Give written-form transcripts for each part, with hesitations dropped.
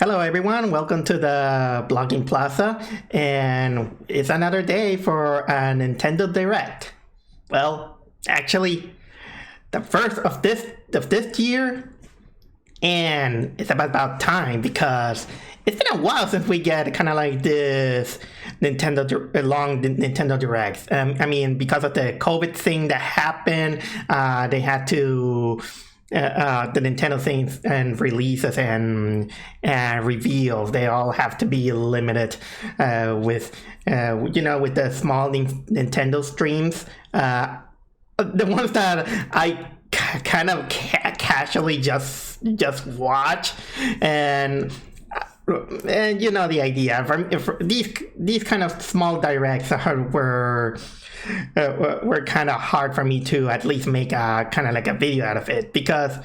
Hello everyone, welcome to the Blogging Plaza, and it's another day for a Nintendo Direct. Well, actually, the first of this year, and it's about time because it's been a while since we get kind of like this long Nintendo Directs. I mean, because of the COVID thing that happened, they had to. The Nintendo things and releases and reveals, they all have to be limited with the small Nintendo streams. The ones that I kind of casually just watch, and you know the idea. For these kind of small directs were kind of hard for me to at least make a kind of like a video out of it, because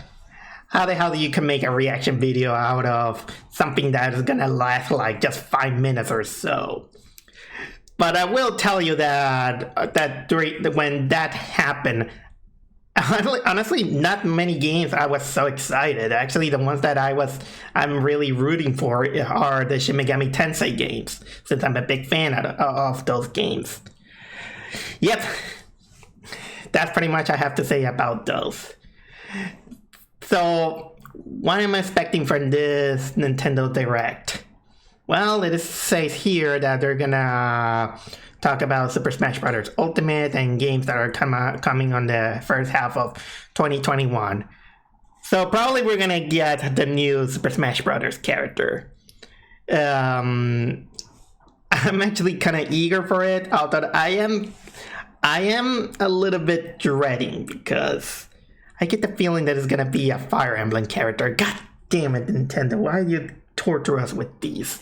how the hell you can make a reaction video out of something that is gonna last like just 5 minutes or so? But I will tell you that when that happened, honestly, not many games I was so excited. Actually, the ones that I'm really rooting for are the Shin Megami Tensei games, since I'm a big fan of those games. Yep, that's pretty much I have to say about those. So, what am I expecting from this Nintendo Direct? Well, it says here that they're gonna talk about Super Smash Bros. Ultimate and games that are coming on the first half of 2021. So probably we're gonna get the new Super Smash Bros. Character. I'm actually kind of eager for it, although I am a little bit dreading, because I get the feeling that it's gonna be a Fire Emblem character. God damn it, Nintendo! Why do you torture us with these?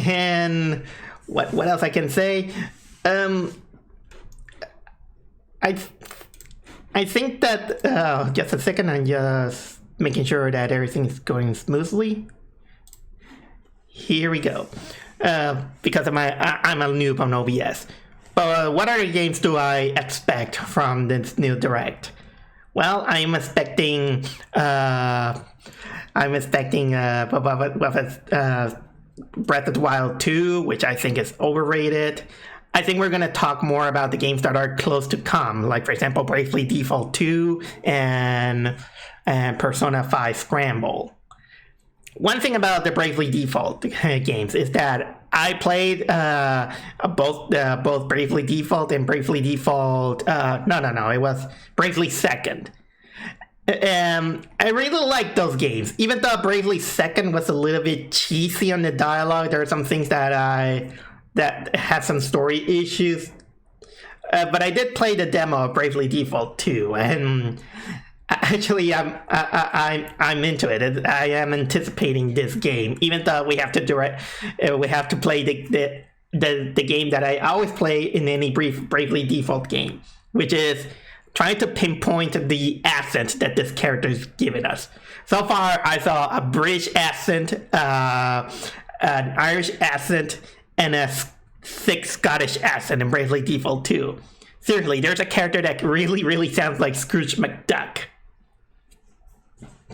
And what else I can say? I think that just a second, I'm just making sure that everything is going smoothly. Here we go. Because I'm a noob on OBS. But what other games do I expect from this new Direct? Well, I'm expecting Breath of the Wild 2, which I think is overrated. I think we're going to talk more about the games that are close to come, like, for example, Bravely Default 2 and Persona 5 Scramble. One thing about the Bravely Default games is that I played both Bravely Default and Bravely Default... No, it was Bravely Second. I really like those games. Even though Bravely Second was a little bit cheesy on the dialogue, there are some things that had some story issues. But I did play the demo of Bravely Default 2, and actually I'm into it. I am anticipating this game, even though we have to play the game that I always play in any Bravely Default game, which is trying to pinpoint the accent that this character is giving us. So far, I saw a British accent, an Irish accent, and a thick Scottish accent in Bravely Default 2. Seriously, there's a character that really, really sounds like Scrooge McDuck.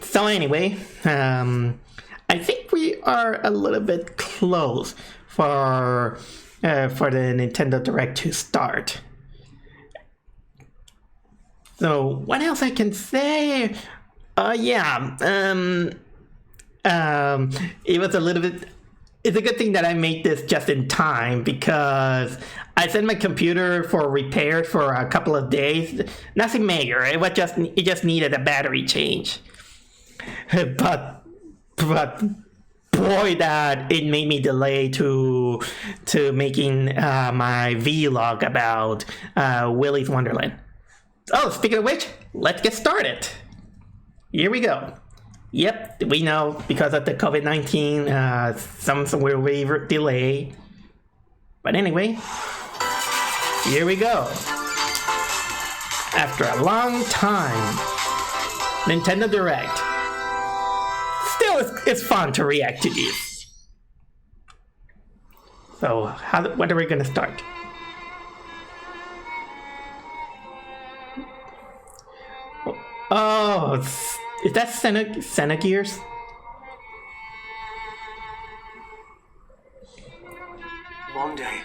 So anyway, I think we are a little bit close for the Nintendo Direct to start. So what else I can say? It was a little bit. It's a good thing that I made this just in time, because I sent my computer for repairs for a couple of days. Nothing major. It just needed a battery change. But boy, that it made me delay to making my vlog about Willy's Wonderland. Oh, speaking of which, let's get started. Here we go. Yep, we know because of the COVID-19, some will be delayed. But anyway, here we go. After a long time, Nintendo Direct. Still, it's fun to react to these. So, what are we going to start? Oh, is that Xenogears? One day,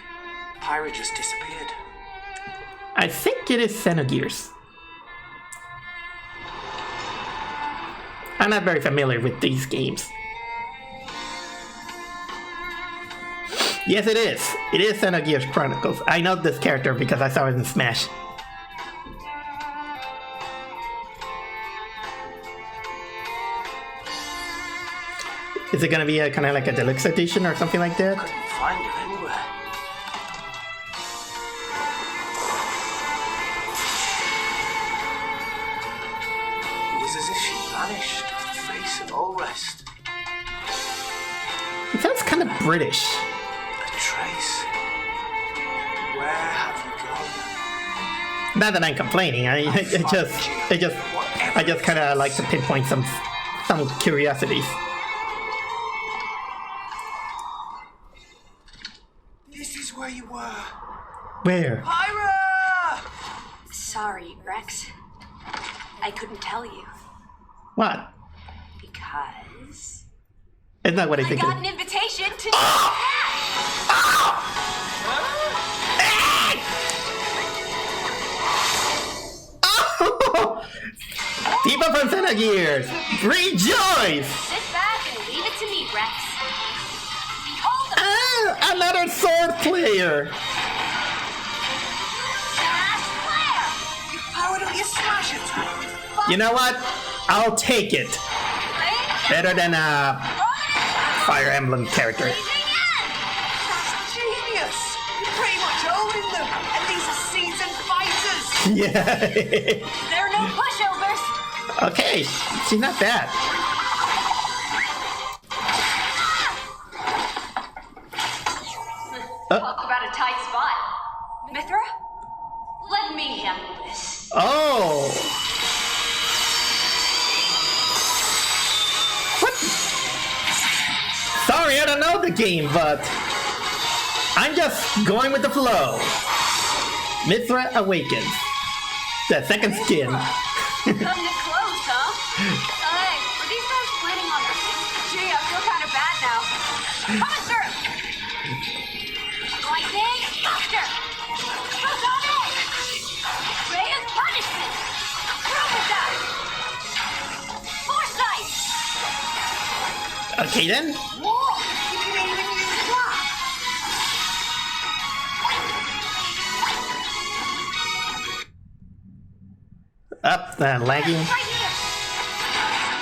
Pyra just disappeared. I think it is Xenogears. I'm not very familiar with these games. Yes, it is. It is Xenogears Chronicles. I know this character because I saw it in Smash. Is it gonna be a kind of like a deluxe edition or something like that? Couldn't find her anywhere. It was as if she vanished off the face of all rest. It sounds kind of British. A trace. Where have you gone? Not that I'm complaining. I just kind of like to pinpoint some curiosities. This is where you were. Where? Pyra! Sorry, Rex. I couldn't tell you. What? Because... It's not what I I think. got an invitation to... People from Xenogears, rejoice! Sit back and leave it to me, Rex. Behold the... Ah, another sword player! Smash Flare! How don't you smash it? You know what? I'll take it. Better than a Fire Emblem character. That's genius! You're pretty much owning them, and these are seasoned fighters! Yeah. There are no pushovers. Okay, she's not bad. Talk about a tight spot. Mithra, let me handle this. Oh. What? Sorry, I don't know the game, but I'm just going with the flow. Mithra Awakens. The second skin. Cutting it close, huh? Hey, were these guys planning on this? Gee, I feel kind of bad now. Coming through! Lightning, faster! What's on it? Ray of punishment! Through with that! Foresight! Okay then. Whoa! You can even use that! Up, lagging. Right here!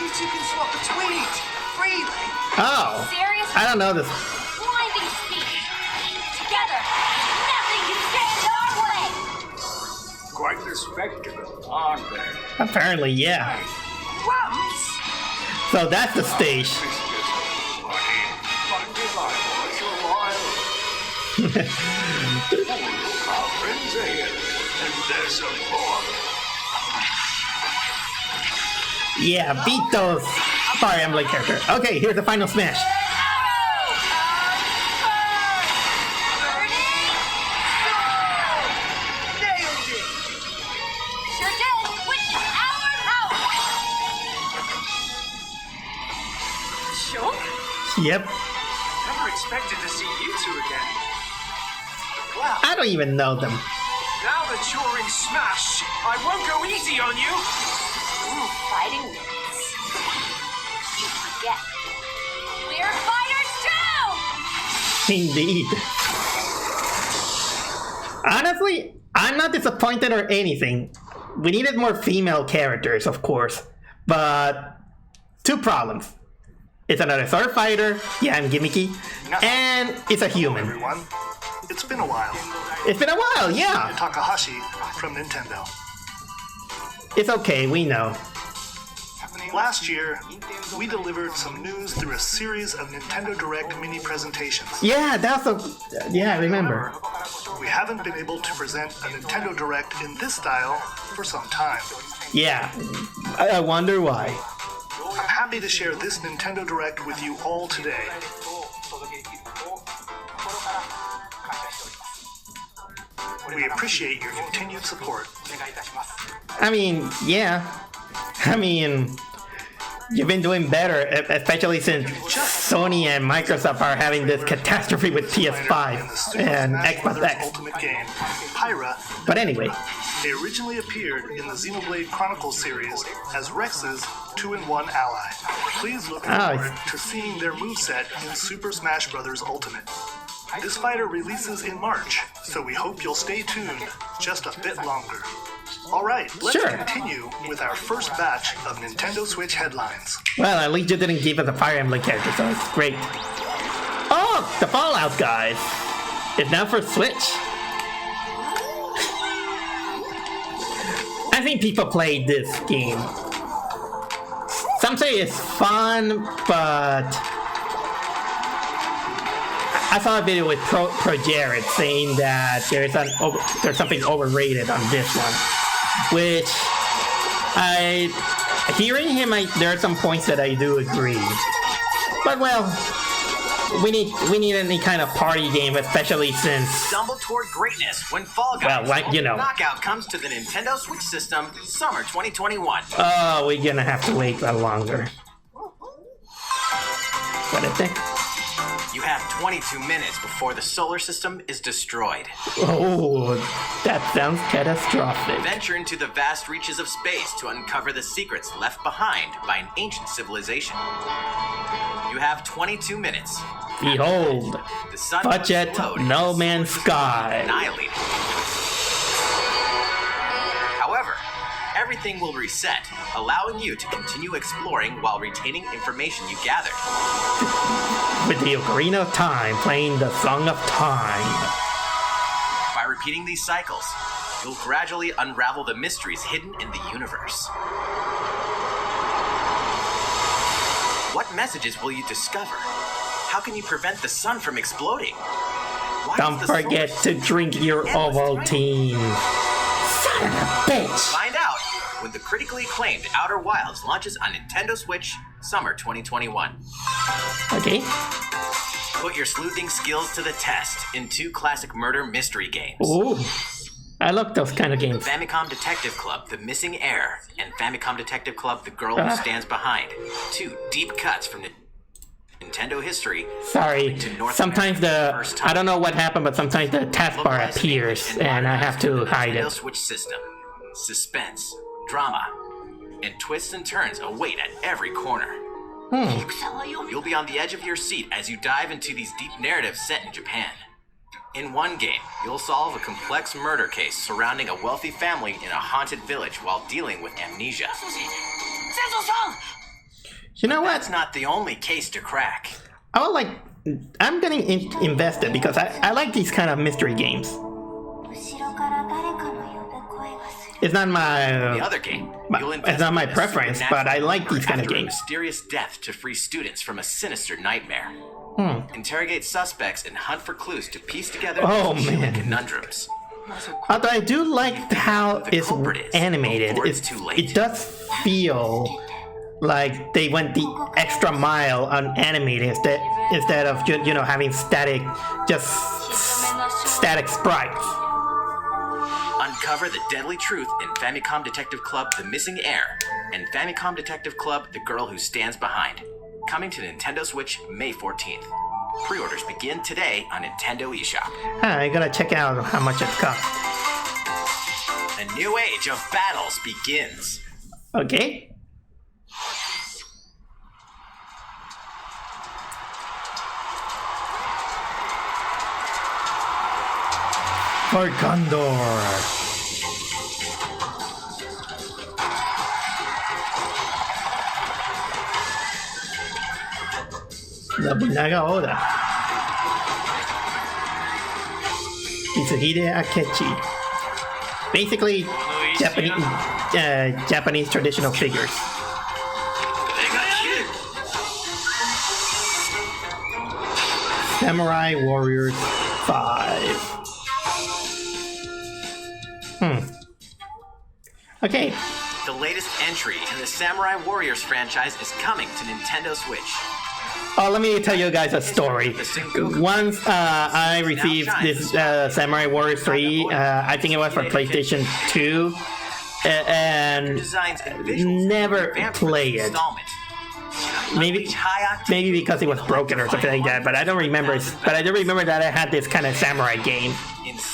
You two can swap between each freely. Oh. Seriously? I don't know this. Blinding speed! Together, nothing can stand our way! Quite the spectacle, aren't they? Apparently, yeah. Rams! So that's the stage. This gets lucky. But I was a while. Our friends are here, and there's some more. Yeah, beat those Fire Emblem character. Okay, here's the final smash. Nailed it! Sure did! With our power! Sure? Yep. Never expected to see you two again. Wow, I don't even know them. now that you're in Smash, I won't go easy on you! Ooh, fighting wins. You forget. We're fighters too! Indeed. Honestly, I'm not disappointed or anything. We needed more female characters, of course. But two problems. It's another sword fighter, yeah, I'm gimmicky, and it's a human. Everyone, it's been a while. It's been a while, yeah. Takahashi from Nintendo. It's okay, we know. Last year, we delivered some news through a series of Nintendo Direct mini presentations. Yeah, that's a... Yeah, I remember. We haven't been able to present a Nintendo Direct in this style for some time. Yeah, I wonder why. I'm happy to share this Nintendo Direct with you all today. We appreciate your continued support. I mean, yeah. I mean, you've been doing better, especially since Sony and Microsoft are having this catastrophe with PS5 and Xbox X. Ultimate game, Pyra. But anyway, They originally appeared in the Xenoblade Chronicles series as Rex's 2-in-1 ally. Please look forward to seeing their moveset in Super Smash Bros. Ultimate. This fighter releases in March, so we hope you'll stay tuned just a bit longer. Alright, let's continue with our first batch of Nintendo Switch headlines. well, at least you didn't give us a Fire Emblem character, so it's great. Oh, the Fallout guys! It's now for Switch. I think people played this game. Some say it's fun, but I saw a video with Pro Jared saying that there's something overrated on this one, which hearing him, there are some points that I do agree. But well, we need any kind of party game, especially since Stumble toward greatness when Fall Guys Knockout comes to the Nintendo Switch system summer 2021. Oh, we're gonna have to wait a longer. What is it? You have 22 minutes before the solar system is destroyed. Oh, that sounds catastrophic. Venture into the vast reaches of space to uncover the secrets left behind by an ancient civilization. You have 22 minutes. Behold, The sun budget, will explode No and Man's Sky. annihilated. However, everything will reset, allowing you to continue exploring while retaining information you gathered. With the Ocarina of Time playing the Song of Time. By repeating these cycles, you'll gradually unravel the mysteries hidden in the universe. What messages will you discover? How can you prevent the sun from exploding? Why Don't is the forget solar to drink your endless Ovaltine. Son of a bitch! Find out when the critically acclaimed Outer Wilds launches on Nintendo Switch summer 2021. Okay. Put your sleuthing skills to the test in 2 classic murder mystery games. Ooh. I love those kind of games. Famicom Detective Club, The Missing Heir, and Famicom Detective Club, The Girl Who Stands Behind. 2 deep cuts from Nintendo history. Sorry, To North sometimes America for the first time. I don't know what happened, but sometimes the taskbar appears and I have to hide Nintendo it. Switch system. Suspense, drama, and twists and turns await at every corner. You'll be on the edge of your seat as you dive into these deep narratives set in Japan. In one game, you'll solve a complex murder case surrounding a wealthy family in a haunted village while dealing with amnesia. You know what? That's not the only case to crack. I'm getting invested because I like these kind of mystery games. It's not In the other game, you'll it's not my investigate a preference, but I supernatural like these murder kind of after a games. mysterious death to free students from a sinister nightmare. Interrogate suspects and hunt for clues to piece together Oh, human man. conundrums. Although I do like how The it's culprit is animated. before it's too late. It does feel like they went the extra mile on animating instead of having static sprites. Uncover the deadly truth in Famicom Detective Club The Missing Heir and Famicom Detective Club The Girl Who Stands Behind. Coming to Nintendo Switch May 14th. Pre-orders begin today on Nintendo eShop. I gotta check out how much it costs. A new age of battles begins. Okay. For Gondor. Nobunaga Oda. Mitsuhide Akechi. Basically, Japanese traditional figures. Samurai Warriors 5. Okay. The latest entry in the Samurai Warriors franchise is coming to Nintendo Switch. Oh, let me tell you guys a story. Once I received this Samurai Warriors 3, I think it was for PlayStation 2. and Designs and visuals never revamped for play this it. installment. Maybe because it was broken or something like that. But I don't remember. But I do remember that I had this kind of samurai game.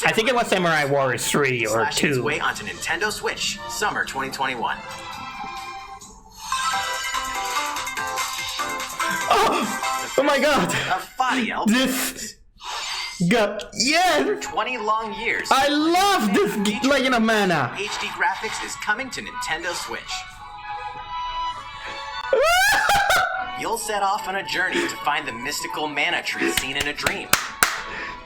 I think it was Samurai Warriors 3 or Slashing its 2. way onto Nintendo Switch, summer 2021. Oh my god! A Fadi LP. This. God, yes! 20 long years. I love this Legend of Mana. HD graphics is coming to Nintendo Switch. You'll set off on a journey to find the mystical mana tree seen in a dream.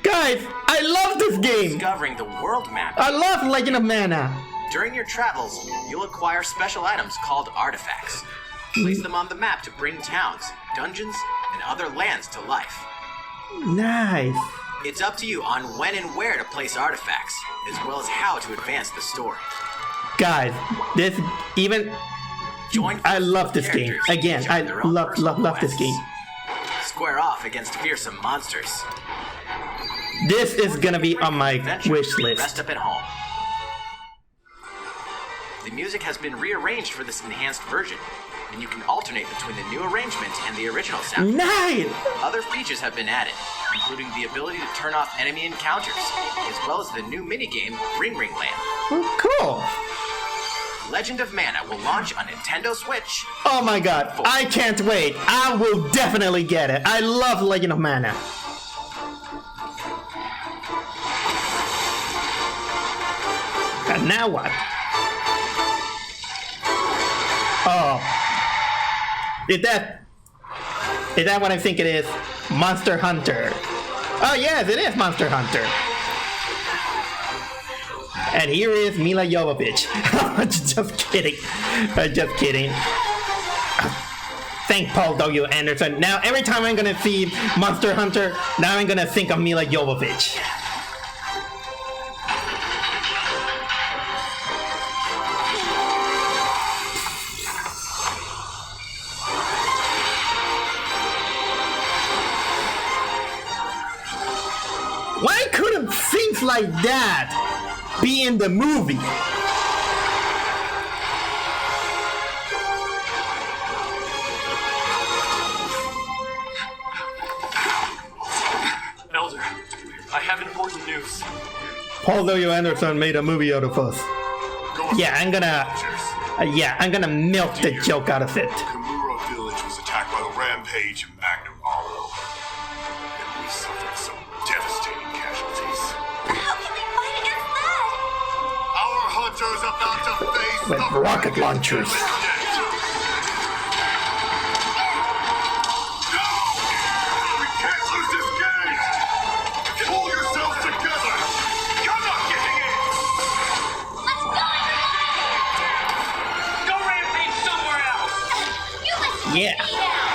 Guys, I love this game. Discovering the world map. I love Legend of Mana. During your travels, you'll acquire special items called artifacts. Place them on the map to bring towns, dungeons, and other lands to life. Nice. It's up to you on when and where to place artifacts, as well as how to advance the story. Guys, this even. I love this game. Again, I love this game. Square off against fearsome monsters. This is gonna be on my wish list. Rest up at home. The music has been rearranged for this enhanced version, and you can alternate between the new arrangement and the original sound. Nice! Other features have been added, including the ability to turn off enemy encounters, as well as the new minigame Ring Ring Land. Oh, cool. Legend of Mana will launch on Nintendo Switch. Oh my god, I can't wait. I will definitely get it. I love Legend of Mana. And now what? Oh. Is that what I think it is? Monster Hunter. Oh yes, it is Monster Hunter. And here is Mila Jovovich. Just kidding. Just kidding. Thank Paul W. Anderson. Now every time I'm gonna see Monster Hunter, now I'm gonna think of Mila Jovovich. Why couldn't things like that be in the movie? Elder, I have important news. Paul W. Anderson made a movie out of us. Yeah, I'm gonna milk the joke out of it. Kamura village was attacked by the rampage Magnum Arrow. And we suffered some devastating casualties. How can we fight against that? Our hunters about to face With the rocket launchers. No! We can't lose this game! Pull yourselves together! You're not getting in! Let's go! Go rampage somewhere else! You listen to Yeah. me now!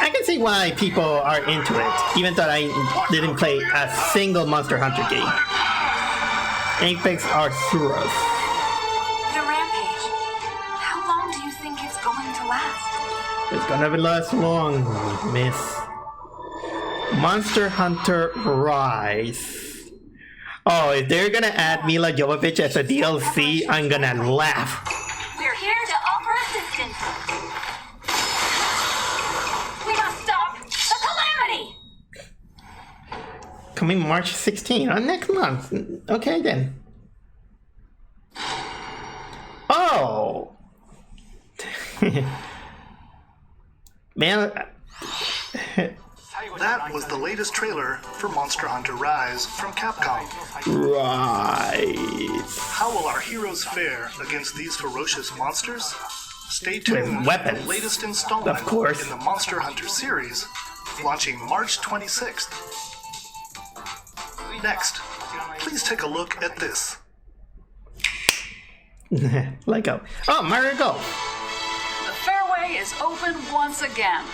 I can see why people are into it, even though I didn't play a single Monster Hunter game. Apex Arthurus. The rampage. How long do you think it's going to last? It's gonna last long, miss. Monster Hunter Rise. Oh, if they're gonna add Mila Jovovich as a DLC, I'm gonna laugh. We're here to offer assistance. We must stop the calamity! Coming March 16th, next month. Okay then. Oh! Man, That was the latest trailer for Monster Hunter Rise from Capcom. Rise. How will our heroes fare against these ferocious monsters? Stay tuned for weapons. the latest installment Of course. in the Monster Hunter series, launching March 26th. Next, please take a look at this. Lego. Oh, Mario Golf. The fairway is open once again.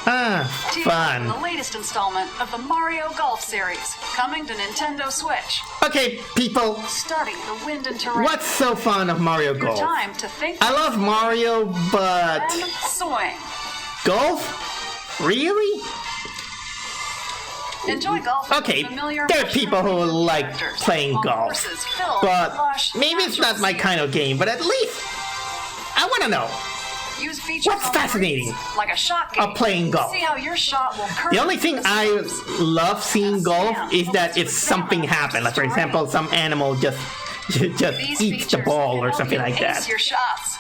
Ah, The fun. latest installment of the Mario Golf series, coming to Nintendo Switch. Okay, people, Study the wind and terrain. what's so fun of Mario Your Golf? time to think I love Mario, but and swing. golf? Really? Enjoy golf. with Okay, familiar there are people who like characters playing on golf, courses filled but with lush, maybe it's not natural my kind of game. But at least I want to know Use features what's on the fascinating greens, like a shot game. of playing golf. See how your shot will curve. The only thing I love seeing golf is that it's something happen. Like for example, some animal just These eats the features ball can or help something you like ace that. your shots.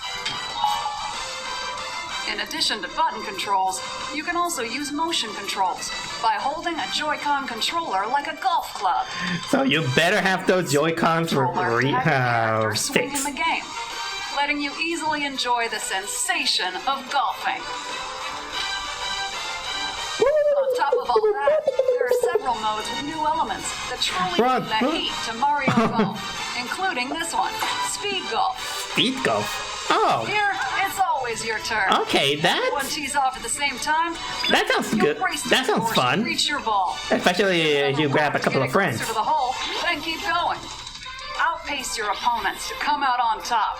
In addition to button controls, you can also use motion controls by holding a Joy-Con controller like a golf club. So you better have those Joy-Cons Controller to have your swing in fixed. the game, letting you easily enjoy the sensation of golfing. On top of all that, there are several modes with new elements that truly bring the heat to Mario Golf, including this one, Speed Golf. Speed golf. Oh, Here, it's always your turn. okay, One that's tees off at the same time. that sounds You'll good. race That the sounds course to fun, Reach your ball. especially if you grab a couple of Getting friends. closer to the hole, then keep going. Outpace your opponents to come out on top.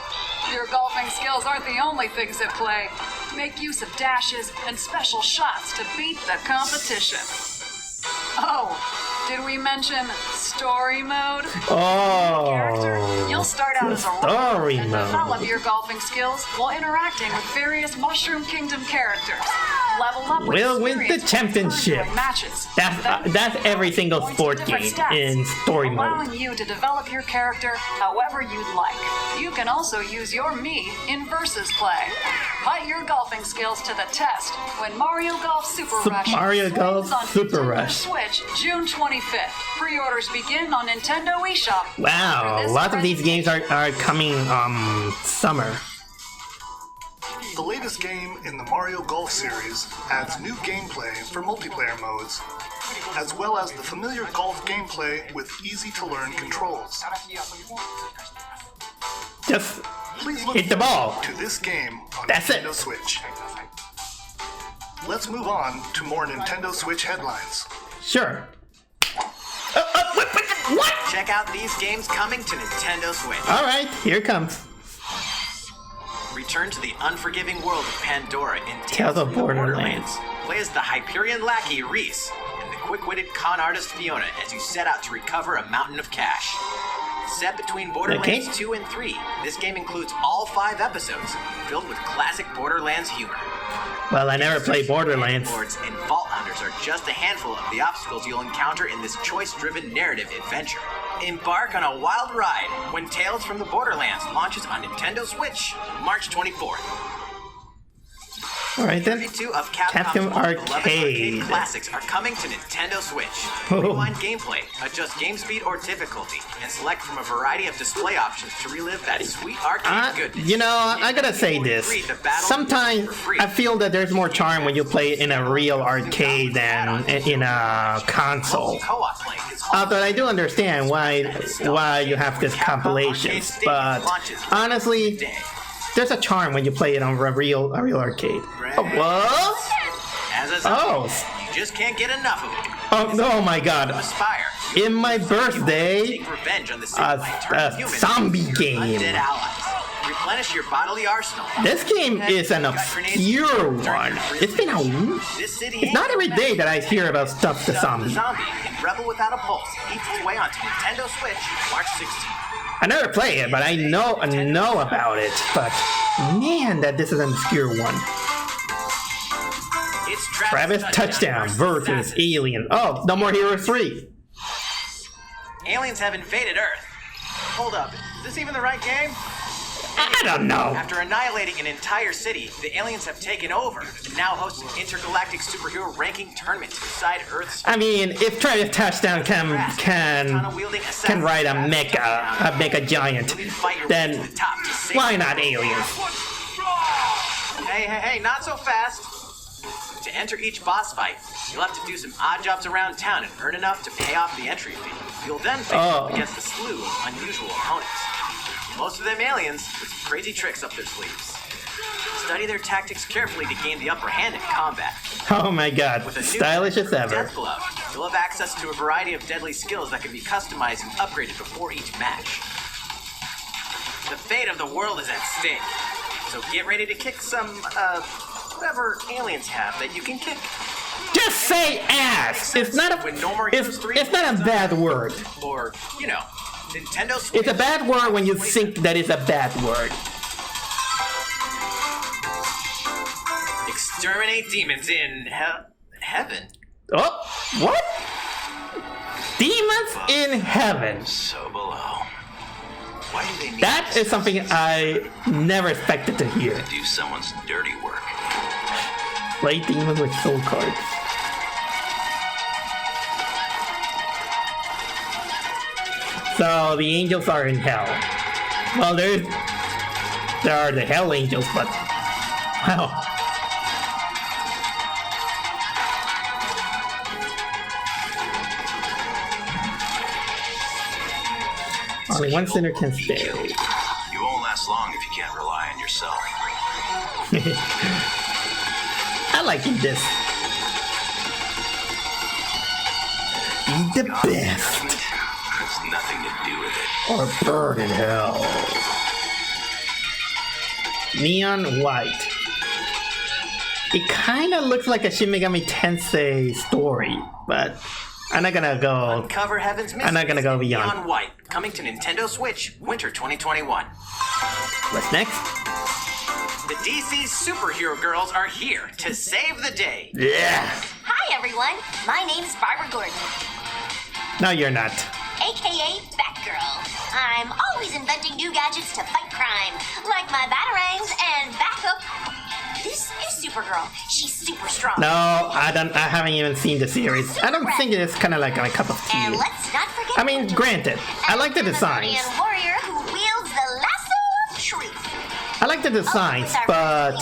Your golfing skills aren't the only things at play. Make use of dashes and special shots to beat the competition. Oh, did we mention story mode? Character, you'll Oh, start out as a story rogue and mode. develop your golfing skills while interacting with various Mushroom Kingdom characters. Level up with We'll win the experience championship. during matches. That's every single Points sport to different game stats, in story mode. allowing you to develop your character however you'd like. You can also use your me in versus play. Put your golfing skills to the test when Mario Golf Super Super Rush Mario swings Golf on Super Nintendo Rush. Switch June 25th. Pre-orders begin on Nintendo eShop. Wow, After a this lot of these games presentation- are coming summer. The latest game in the Mario Golf series adds new gameplay for multiplayer modes, as well as the familiar golf gameplay with easy-to-learn controls. Just Please look hit the ball. to this game on That's it. Nintendo Switch. Let's move on to more Nintendo Switch headlines. Sure. What? Check out these games coming to Nintendo Switch. All right, here it comes. Return to the unforgiving world of Pandora in Tales of the Borderlands. Play as the Hyperion lackey Reese and the quick-witted con artist Fiona as you set out to recover a mountain of cash. Set between Borderlands Okay. 2 and 3, this game includes all 5 episodes, filled with classic Borderlands humor. Well, I never played Borderlands. Lords and Vault Hunters are just a handful of the obstacles you'll encounter in this choice-driven narrative adventure. Embark on a wild ride when Tales from the Borderlands launches on Nintendo Switch, March 24th. All right then. 32 of Capcom Capcom's most beloved Arcade. arcade classics are coming to Nintendo Switch. Oh. Rewind gameplay, adjust game speed or difficulty, and select from a variety of display options to relive that sweet arcade goodness. You know, I gotta say this. Sometimes I feel that there's more charm when you play in a real arcade than in a console. Co-op play is But I do understand why you have these compilations. But honestly, there's a charm when you play it on a real arcade. Oh, what? As a Oh. zombie, you just can't get enough of it. Oh, no, my God. Aspire. In my birthday, Take revenge on the city a, by turning a humans zombie into game. undead allies. Replenish your bodily arsenal. This game is an obscure one. It's been This city it's not every day that I hear about stuff to The zombies. zombie in Rebel Without a Pulse eats its way onto Nintendo Switch March 16th. I never play it, but I know about it. But man, that this is an obscure one. It's Travis Touchdown versus Assassins. Alien. Oh, No More Heroes 3. Aliens have invaded Earth. Hold up, is this even the right game? I don't know. After annihilating an entire city, the aliens have taken over and now host an intergalactic superhero ranking tournament to decide Earth's. I mean, if Travis Touchdown can ride a mecha giant, then why not aliens? Hey, not so fast. To enter each boss fight, you'll have to do some odd jobs around town and earn enough to pay off the entry fee. You'll then face off against a slew of unusual opponents. Most of them aliens with some crazy tricks up their sleeves. Study their tactics carefully to gain the upper hand in combat. Oh my God, With a new stylish as ever. Death Glove, you'll have access to a variety of deadly skills that can be customized and upgraded before each match. The fate of the world is at stake, so get ready to kick some, whatever aliens have that you can kick. Just say ass. It's not a. When No More Heroes It's 3 it's not a bad word. Or, you know, Nintendo Switch. It's a bad word when you think that it's a bad word. Exterminate demons in heaven. Oh, what? Demons in heaven. So below. Why do they need That to is something I never expected to hear. do someone's dirty work? Play demons with soul cards. So the angels are in hell. Well, there are the hell angels, but wow. Only one sinner can stay. You won't last long if you can't rely on yourself. I like this. Be the best. Has nothing to do with it. Or burn in hell. Neon white. It kind of looks like a Shin Megami Tensei story, but I'm not gonna go. Uncover Heaven's Mysteries. I'm not gonna go beyond. Neon White, coming to Nintendo Switch, winter 2021. What's next? The DC superhero girls are here to save the day. Yeah. Hi, everyone. My name's Barbara Gordon, No, you're not. aka Batgirl. I'm always inventing new gadgets to fight crime, like my batarangs and backup. This is Supergirl. She's super strong. No, I haven't even seen the series. I don't think it's kind of like my cup of And tea. let's not forget. I mean, granted, I like the designs. Amazonian warrior who wields the lasso of truth. I like the designs, but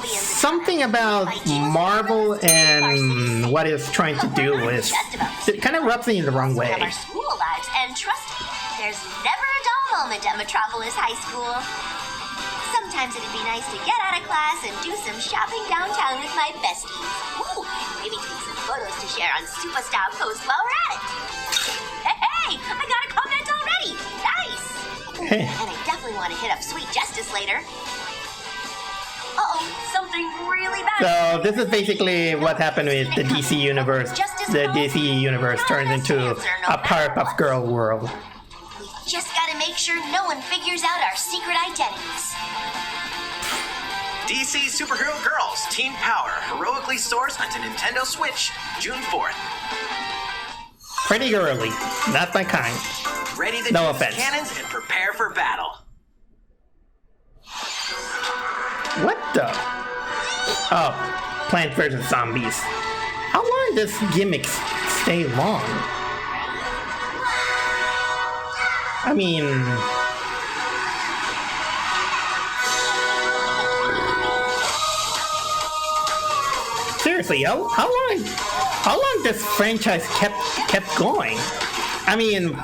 something about Marvel and what it's trying to do is it kind of rubs me in the wrong way. Of our school lives, and trust me, there's never a dull moment at Metropolis High School. Sometimes it'd be nice to get out of class and do some shopping downtown with my besties. Ooh, maybe take some photos to share on Superstar Post while we're at it. Hey, I got a comment already. Nice. Ooh, Hey. and I definitely want to hit up Sweet Justice later. Uh-oh, something really bad. So this is basically what happened with the DC universe. The DC universe turns into a Powerpuff Girl world. We just gotta make sure no one figures out our secret identities. DC Superhero Girls Teen Power heroically soars onto Nintendo Switch June 4th. Pretty girly, not my kind. Ready to No use offense. cannons and prepare for battle. What the? Oh, Plants vs. Zombies. How long does gimmicks stay long? I mean... Seriously, how long this franchise kept going? I mean,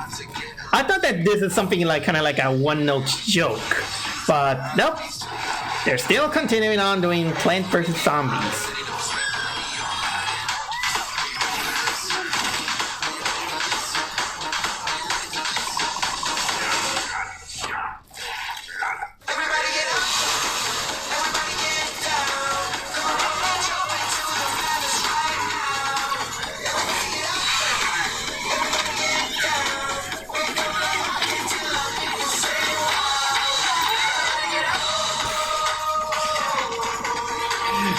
I thought that this is something like kind of like a one-note joke, but nope. They're still continuing on doing Plant vs. Zombies.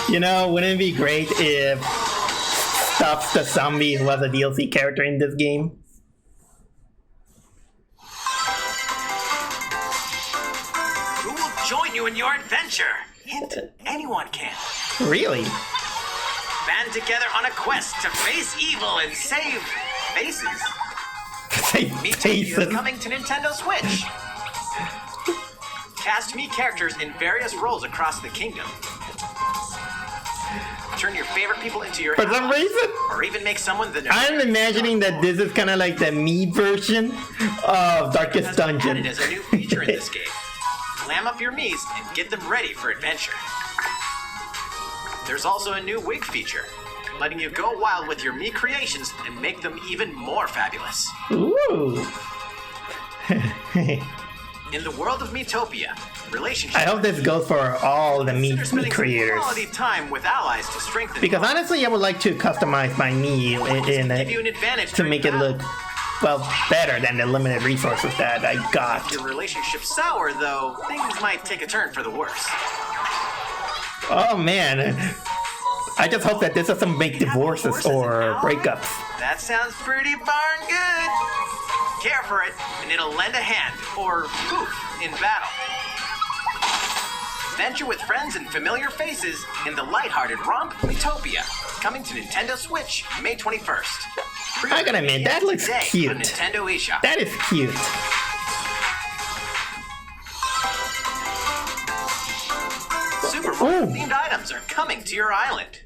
You know, wouldn't it be great if Stuffs the Zombie was a DLC character in this game? Who will join you in your adventure? Hint, anyone can. Really? Band together on a quest to face evil and save faces. Say Meet Toby is faces. coming to Nintendo Switch. Cast me characters in various roles across the kingdom. Turn your favorite people into your For some allies, reason, or even make someone the I'm imagining that this is kind of like the me version of Darkest has Dungeon. added as a new feature in this game. Glam up your Miis and get them ready for adventure. There's also a new wig feature, letting you go wild with your Mii creations and make them even more fabulous. Ooh. In the world of Metopia, relationships. I hope this goes for all the Consider Mii spending some creators. quality time with allies to strengthen. Because honestly, I would like to customize my Mii give you an advantage to during make it battle. look, well, better than the limited resources that I got. If your relationship's sour, though, things might take a turn for the worse. Oh man, I just hope that this doesn't make divorces or breakups. That sounds pretty darn good. Care for it, and it'll lend a hand, or poof, in battle. Venture with friends and familiar faces in the lighthearted romp Metopia, coming to Nintendo Switch May 21st. I gotta admit, that looks Today cute. on Nintendo eShop. That is cute. Super Ooh. themed items are coming to your island.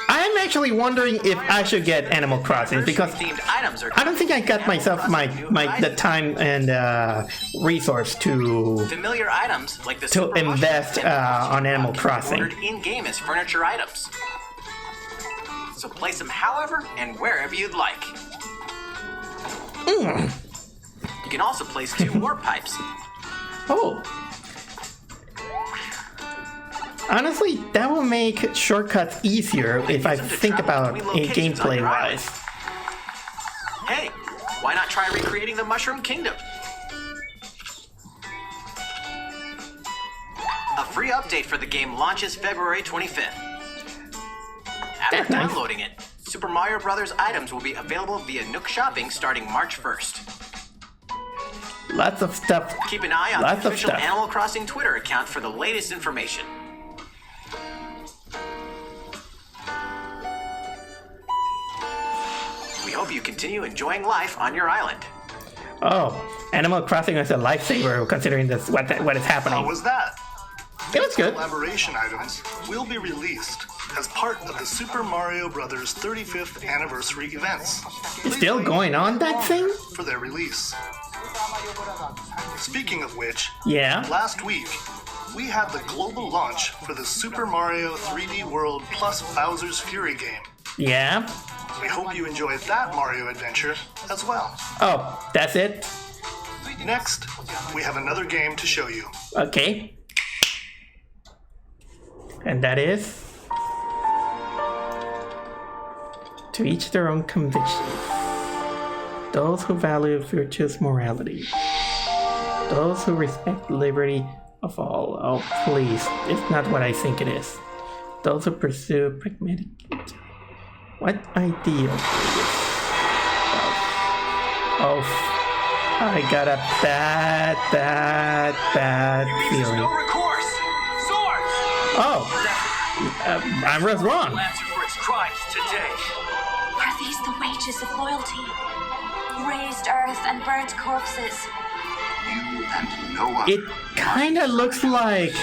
I'm actually wondering if I should get Animal Crossing because Themed items are I don't think I got myself the time and resource to familiar items like the Super invest Mushroom on Animal can be Crossing. ordered in-game as furniture items. So place them however and wherever you'd like. You can also place 2 warp pipes. Oh. Honestly, that will make shortcuts easier if I think about it gameplay-wise. Hey, why not try recreating the Mushroom Kingdom? A free update for the game launches February 25th. After That's nice. downloading it, Super Mario Bros. Items will be available via Nook Shopping starting March 1st. Lots of stuff. Keep an eye on Lots the of official stuff. Animal Crossing Twitter account for the latest information. We hope you continue enjoying life on your island. Oh, Animal Crossing is a lifesaver considering this what is How happening. was that? It looks good. Collaboration items will be released as part of the Super Mario Bros. 35th anniversary events. It's still going on, that thing? For their release. Speaking of which, Yeah. last week we had the global launch for the Super Mario 3D World plus Bowser's Fury game. Yeah. We hope you enjoyed that Mario adventure as well. Oh, that's it? Next, we have another game to show you. Okay. And that is... To each their own convictions. Those who value virtuous morality. Those who respect liberty of all. Oh, please. It's not what I think it is. Those who pursue pragmatic... What ideal? Oh, I got a bad feeling. No recourse! Swords! Oh, I was wrong. Will answer for its crimes today. Are these the wages of loyalty? Raised earth and burnt corpses. You and no other. It kind of looks like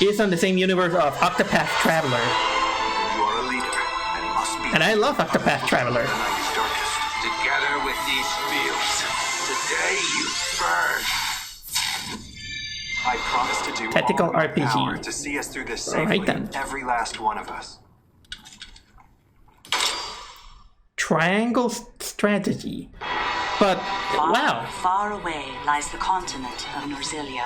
it's on the same universe of Octopath Traveler, You're a leader and must be and I love Octopath Traveler. the night's darkest. Together with these fields, today you burn. I promise to do Tactical all in my RPG. power to see us through this safely, Alright then. every last one of us. Triangle strategy, but wow, Far away lies the continent of Norzilia,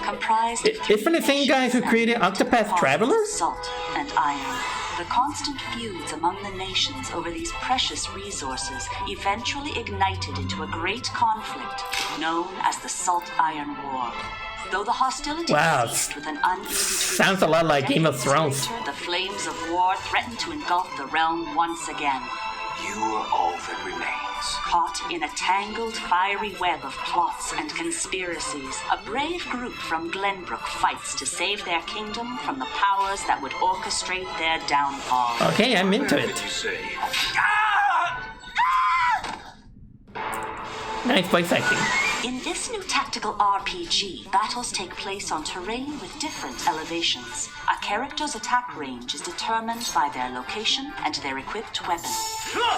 comprised of It's from the same guys who created Octopath Traveler? Salt and iron. The constant feuds among the nations over these precious resources eventually ignited into a great conflict known as the Salt Iron War. Though the hostility Wow, ceased with an uneasy truce, sounds a lot like Game of decades Thrones. later, the flames of war threatened to engulf the realm once again. You are all that remains. Caught in a tangled, fiery web of plots and conspiracies, a brave group from Glenbrook fights to save their kingdom from the powers that would orchestrate their downfall. Okay, I'm into What it. did you say? Nice voice acting. In this new tactical RPG, battles take place on terrain with different elevations. A character's attack range is determined by their location and their equipped weapon.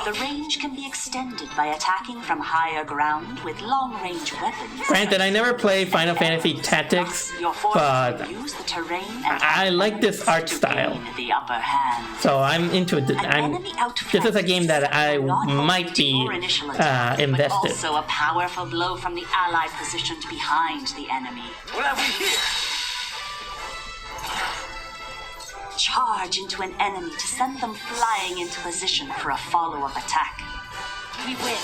The range can be extended by attacking from higher ground with long-range weapons. Granted, I never played Final Fantasy Tactics, Your forces but will use the terrain and I like this art to style. gain the upper hand. So I'm into it. An enemy This is a game that I outflanks will not might only be do your initial attack, but invested. also a powerful blow from the ally positioned behind the enemy. What have we here? Charge into an enemy to send them flying into position for a follow-up attack. We win.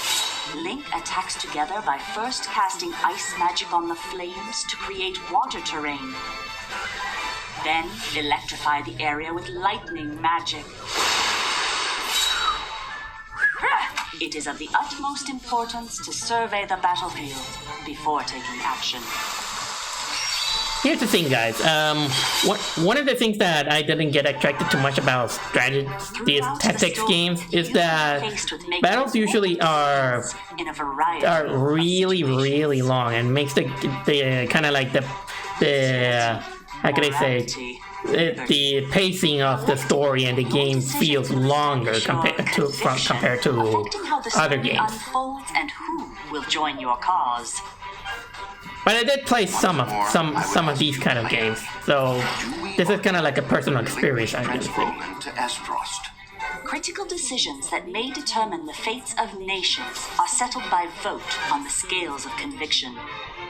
Link attacks together by first casting ice magic on the flames to create water terrain. Then electrify the area with lightning magic. It is of the utmost importance to survey the battlefield before taking action. Here's the thing, guys. One of the things that I didn't get attracted too much about strategy, these tactics games, is that battles usually are really, really long, and makes the kind of like the how can I say, the pacing of the story and the game feels longer compared to other games. And who will join your cause? But I did play some of these kind of games, so this is kind of like a personal experience, I can say. Critical decisions that may determine the fates of nations are settled by vote on the scales of conviction.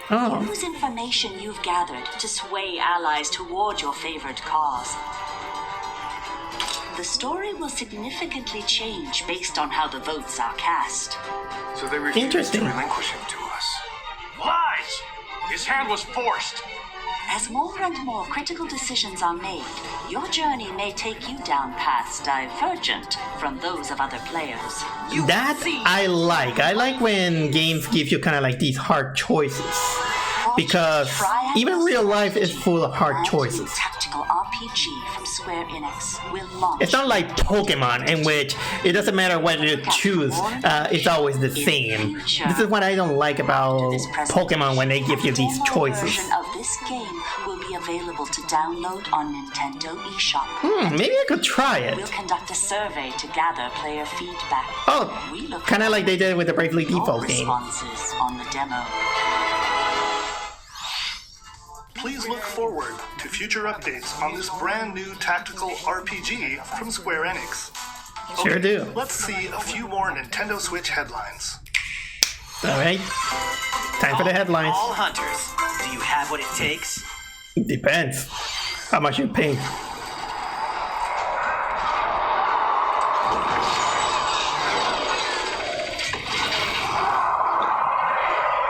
Oh. Use information you've gathered to sway allies toward your favored cause. The story will significantly change based on how the votes are cast. So they refused to relinquish him to us. Lies! His hand was forced. As more and more critical decisions are made, your journey may take you down paths divergent from those of other players. That I like. I like when games give you kind of like these hard choices. Because even real life is full of hard choices. Tactical RPG from Square Enix will launch. It's not like Pokemon, in which it doesn't matter what you choose, it's always the same. This is what I don't like about Pokemon, when they give you these choices. Version of this game will be available to download on Nintendo eShop. Maybe I could try it. We'll conduct a survey to gather player feedback. Oh, kind of like they did with the Bravely Default game. Responses on the demo. Please look forward to future updates on this brand new tactical RPG from Square Enix. Sure do. Let's see a few more Nintendo Switch headlines. Alright, time for the headlines. All hunters, do you have what it takes? Depends. How much you pay.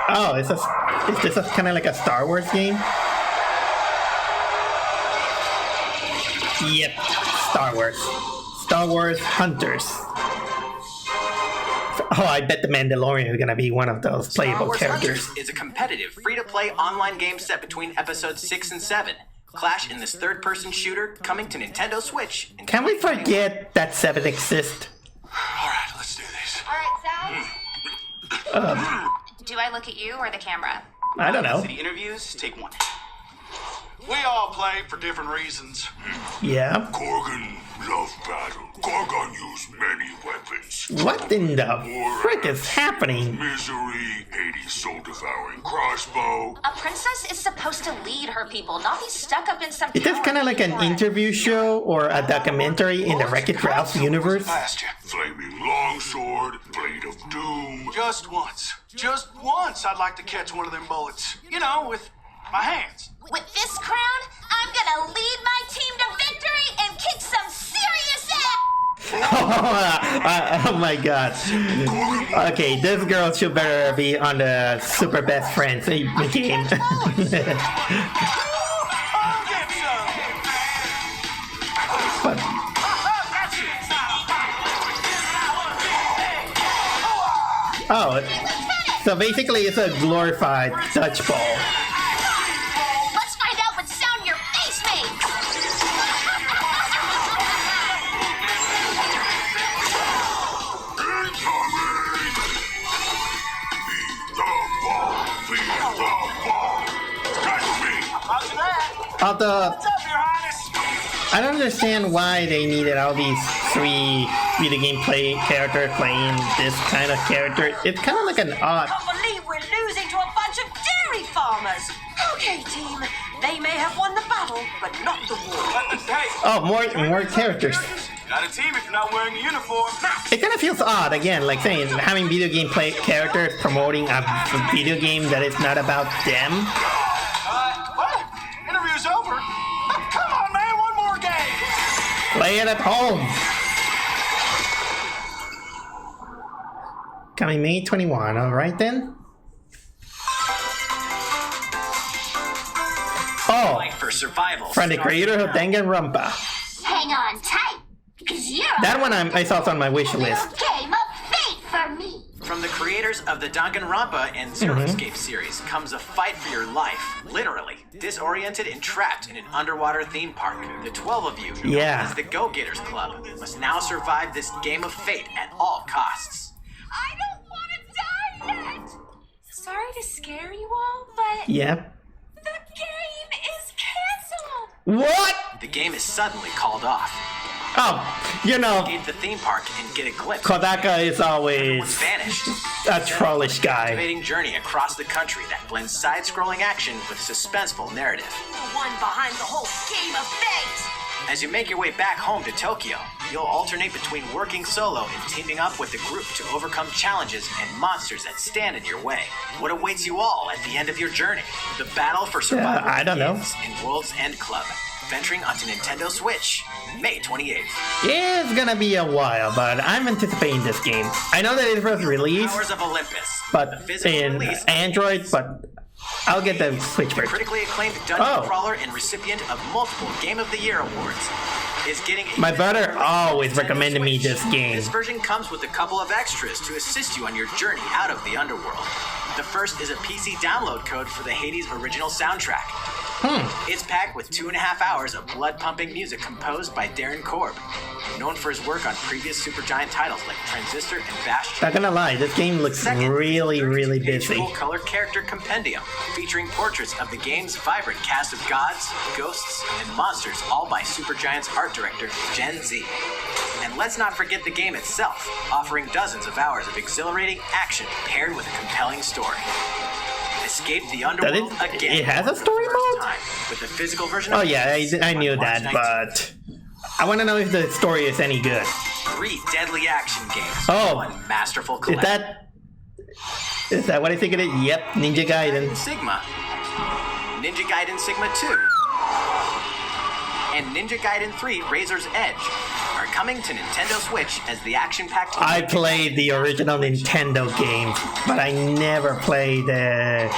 Oh, is this kind of like a Star Wars game? Yep, Star Wars. Star Wars Hunters. Oh, I bet the Mandalorian is gonna be one of those playable characters. Star Wars Hunters is a competitive, free-to-play online game set between episodes 6 and 7. Clash in this third-person shooter coming to Nintendo Switch. Can we forget that 7 exists? Alright, let's do this. Alright, Sal. Do I look at you or the camera? I don't know. City interviews, take 1. We all play for different reasons. Yeah. Gorgon love battle. Gorgon use many weapons. What in the frick is happening? Misery, Hades soul-devouring crossbow. A princess is supposed to lead her people, not be stuck up in some Is this kind of like an interview show or a documentary in the Wreck-It Ralph universe? Flaming longsword, blade of doom. Just once I'd like to catch one of them bullets. You know, with my hands. With this crown, I'm gonna lead my team to victory and kick some serious ass! Oh my god. Okay, this girl should better be on the Super Best Friends game. I'll get Oh, so basically it's a glorified dodgeball. Let's find out what sound your face makes! I don't understand why they needed all these 3 video game characters playing this kind of character. It's kind of like an odd. I can't believe we're losing to a bunch of dairy farmers. Okay, team. They may have won the battle, but not the war. Oh, more characters. Not a team if you're not wearing a uniform. It kind of feels odd, again, like saying having video game characters promoting a video game that is not about them. What? Interview's over. Come on, man, one more game. Play it at home. Coming May 21, alright then. Oh, For survival. from the creator of Danganronpa. Hang on tight, because you're That one I saw on my wish list. game of fate for me. From the creators of the Danganronpa and Zero Escape series comes a fight for your life, literally. Disoriented and trapped in an underwater theme park, the 12 of you, known as the Go-Getters Club, must now survive this game of fate at all costs. I don't want to die yet! Sorry to scare you all, but Yeah. the game is canceled! What? The game is suddenly called off. Oh, you know, Escape the theme park and get a glimpse. Kodaka is always Vanished. a trollish guy. Captivating journey across the country that blends side-scrolling action with suspenseful narrative. The one behind the whole game of fate. As you make your way back home to Tokyo, you'll alternate between working solo and teaming up with a group to overcome challenges and monsters that stand in your way. What awaits you all at the end of your journey? The battle for survival I don't know. begins in World's End Club, venturing onto Nintendo Switch, May 28th. It's gonna be a while, but I'm anticipating this game. I know that it was released, Powers of Olympus, but in Android, but I'll get the Switch version. critically acclaimed dungeon crawler and recipient of multiple Game of the Year awards, is getting a My brother always recommended me this game. This version comes with a couple of extras to assist you on your journey out of the underworld. The first is a PC download code for the Hades original soundtrack. It's packed with 2.5 hours of blood-pumping music composed by Darren Korb, known for his work on previous Supergiant titles like Transistor and Bastion. Not gonna lie, this game looks really, really busy. Full-color character compendium featuring portraits of the game's vibrant cast of gods, ghosts, and monsters, all by Supergiant's art director, Gen Z. And let's not forget the game itself, offering dozens of hours of exhilarating action paired with a compelling story. Escape the underworld again. It has a story mode? With the physical version. Oh yeah, I knew that, but I want to know if the story is any good. 3 deadly action games. Oh, 1 masterful is collection. that what I think it is? Yep, Ninja Gaiden. Sigma, Ninja Gaiden Sigma 2, and Ninja Gaiden 3 Razor's Edge are coming to Nintendo Switch as the action-packed. I played the original Nintendo game, but I never played the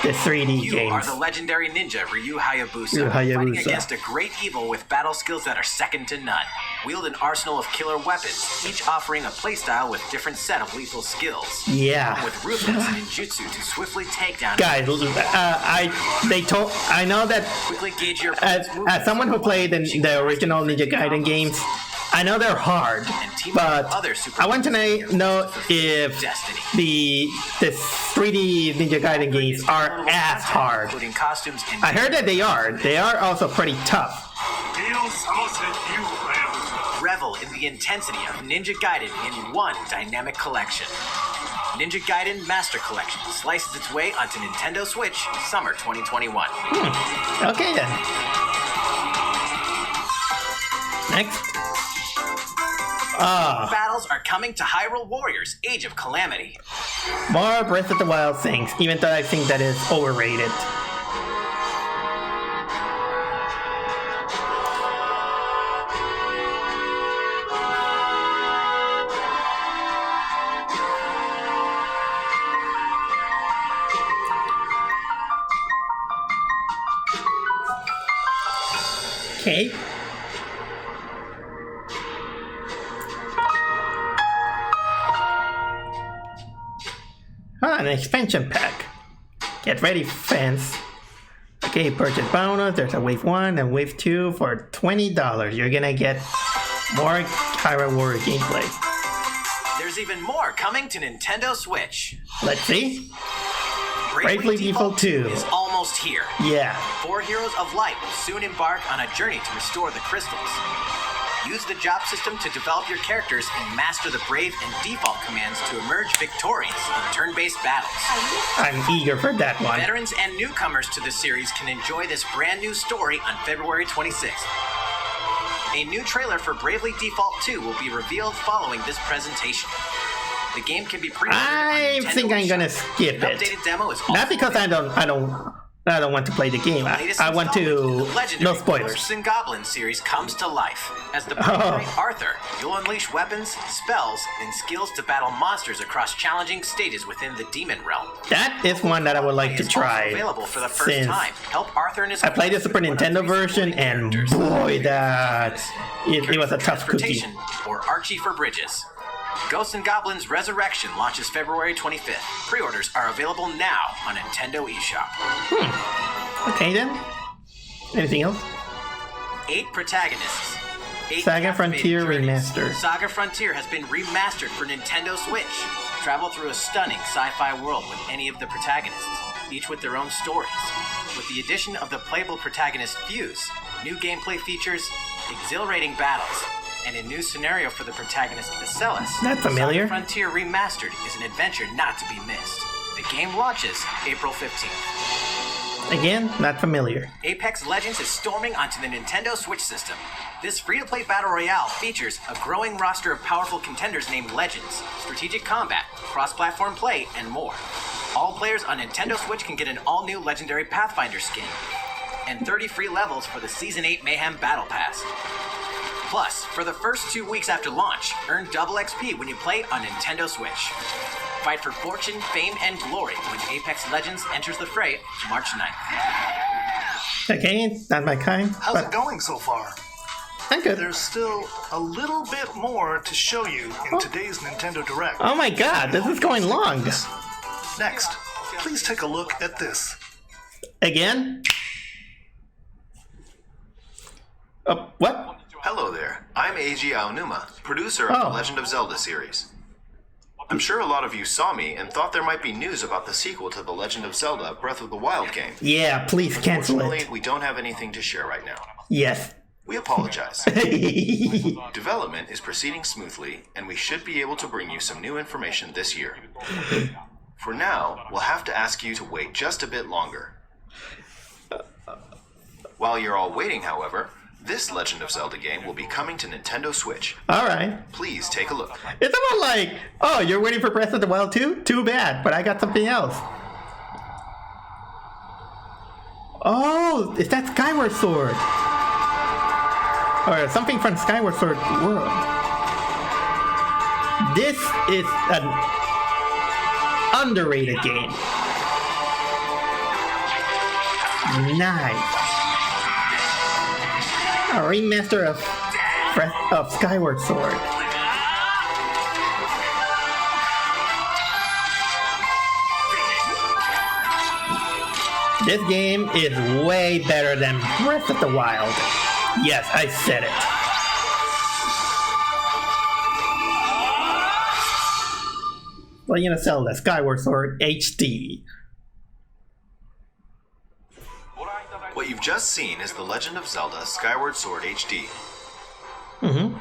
3D You games. are the legendary ninja Ryu Hayabusa, fighting against a great evil with battle skills that are second to none. Wield an arsenal of killer weapons, each offering a playstyle with different set of lethal skills. Yeah. With ruthless ninjutsu to swiftly take down. Guys, I know that Quickly gauge your as someone who played the original Ninja Gaiden games, I know they're hard, but I want to know if the 3D Ninja Gaiden games are as hard. Including costumes and I heard that they are. They are also pretty tough. revel in the intensity of Ninja Gaiden in one dynamic collection. Ninja Gaiden Master Collection slices its way onto Nintendo Switch summer 2021. Okay then. Next. Battles are coming to Hyrule Warriors Age of Calamity. More Breath of the Wild things, even though I think that is overrated. Okay. An expansion pack. Get ready, fans. Okay, purchase bonus. There's a wave 1 and wave 2 for $20. You're gonna get more Hyrule Warrior gameplay. There's even more coming to Nintendo Switch. Let's see. Bravely Default 2 is almost here. Yeah. 4 Heroes of Light will soon embark on a journey to restore the crystals. Use the job system to develop your characters and master the Brave and Default commands to emerge victorious in turn-based battles. I'm eager for that one. Veterans and newcomers to the series can enjoy this brand new story on February 26th. A new trailer for Bravely Default 2 will be revealed following this presentation. The game can be pre-ordered I think I'm gonna skip it. Updated demo is Not because I don't want to play the game. I want to. No spoilers. Ghosts and Goblins series comes to life. As the Knight Arthur, you'll unleash weapons, spells, and skills to battle monsters across challenging stages within the demon realm. That is one that I would like to try. Available for the first time. Help Arthur and his I played the Super Nintendo version, and boy, that it was a tough cookie. Or Archie for Bridges. Ghosts and Goblins Resurrection launches February 25th. Pre-orders are available now on Nintendo eShop. Okay then. Anything else? 8 protagonists. 8 Saga Frontier Remastered. Saga Frontier has been remastered for Nintendo Switch. Travel through a stunning sci-fi world with any of the protagonists, each with their own stories. With the addition of the playable protagonist Fuse, new gameplay features, exhilarating battles, and a new scenario for the protagonist Acellus. That's familiar. Saga Frontier Remastered is an adventure not to be missed. The game launches April 15th. Again, not familiar. Apex Legends is storming onto the Nintendo Switch system. This free-to-play battle royale features a growing roster of powerful contenders named Legends, strategic combat, cross-platform play, and more. All players on Nintendo Switch can get an all-new legendary Pathfinder skin, and 30 free levels for the Season 8 Mayhem Battle Pass. Plus, for the first 2 weeks after launch, earn double XP when you play on Nintendo Switch. Fight for fortune, fame, and glory when Apex Legends enters the fray March 9th. Okay, not my kind. How's it going so far? I'm good. There's still a little bit more to show you in today's Nintendo Direct. Oh my god, this is going long. Next, please take a look at this. Again? What? Hello there, I'm Eiji Aonuma, producer of the Legend of Zelda series. I'm sure a lot of you saw me and thought there might be news about the sequel to The Legend of Zelda Breath of the Wild game. Yeah, please cancel it. Unfortunately, we don't have anything to share right now. Yes. We apologize. Development is proceeding smoothly, and we should be able to bring you some new information this year. For now, we'll have to ask you to wait just a bit longer. While you're all waiting, however, this Legend of Zelda game will be coming to Nintendo Switch. Alright. Please take a look. It's about like, oh, you're waiting for Breath of the Wild 2? Too bad, but I got something else. Oh, is that Skyward Sword? Or something from Skyward Sword World. This is an underrated game. Nice. A remaster of Breath of Skyward Sword. This game is way better than Breath of the Wild. Yes, I said it. Legend of Zelda Skyward Sword HD. What you've just seen is The Legend of Zelda Skyward Sword HD.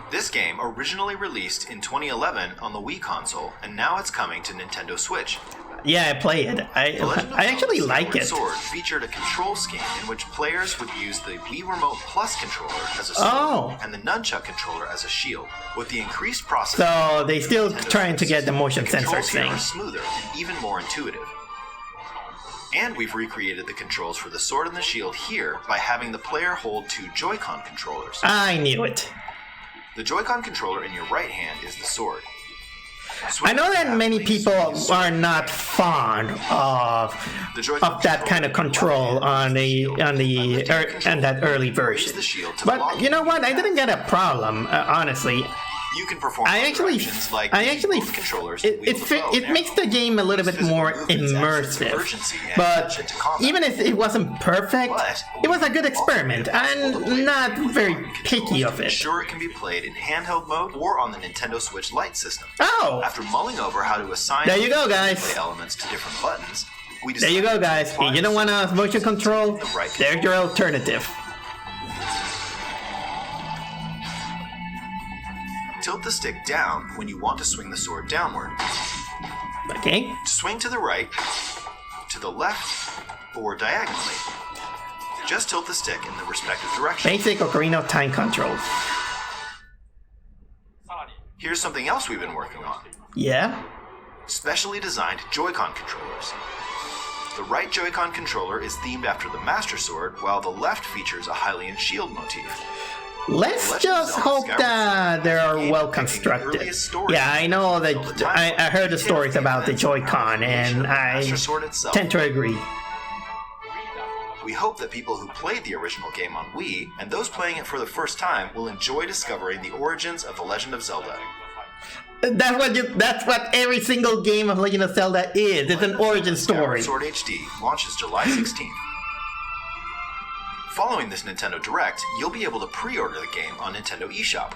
This game originally released in 2011 on the Wii console, and now it's coming to Nintendo Switch. Yeah, I play it. I actually like it. Sword featured a control scheme in which players would use the Wii Remote Plus controller as a sword and the Nunchuck controller as a shield. With the increased processing, so they still trying to get the motion sensor thing. Smoother and even more intuitive. And we've recreated the controls for the sword and the shield here by having the player hold 2 Joy-Con controllers. I knew it. The Joy-Con controller in your right hand is the sword. I know that many people are not fond of that kind of control on that early version. But you know what? I didn't get a problem, honestly. You can perform it makes the game a little bit more immersive. But even if it wasn't perfect, it was a good experiment. I'm not very picky of it. Sure, it can be played in handheld mode or on the Nintendo Switch Lite system. Oh! After mulling over how to assign there you go, guys. Elements to different buttons, there you go, guys. If you don't want a motion control, there's your alternative. Tilt the stick down when you want to swing the sword downward. Okay. To swing to the right, to the left, or diagonally, just tilt the stick in the respective direction. Basic Ocarina of Time controls. Here's something else we've been working on. Yeah? Specially designed Joy-Con controllers. The right Joy-Con controller is themed after the Master Sword, while the left features a Hylian shield motif. Let's just hope that they are well constructed. Yeah, I know that I heard the stories about the Joy-Con, and I tend to agree. We hope that people who played the original game on Wii, and those playing it for the first time, will enjoy discovering the origins of The Legend of Zelda. That's what every single game of Legend of Zelda is. It's an origin story. Skyward Sword HD launches July 16th. Following this Nintendo Direct, you'll be able to pre-order the game on Nintendo eShop.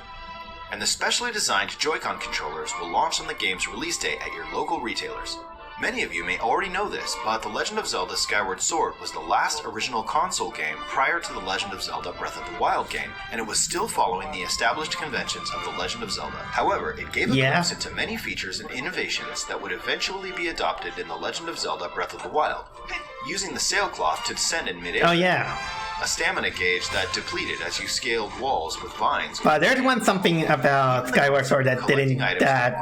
And the specially designed Joy-Con controllers will launch on the game's release date at your local retailers. Many of you may already know this, but The Legend of Zelda Skyward Sword was the last original console game prior to The Legend of Zelda Breath of the Wild game, and it was still following the established conventions of The Legend of Zelda. However, it gave a glimpse into many features and innovations that would eventually be adopted in The Legend of Zelda Breath of the Wild, using the sailcloth to descend in midair. Oh yeah. A stamina gauge that depleted as you scaled walls with vines. But there's something about Skyward Sword that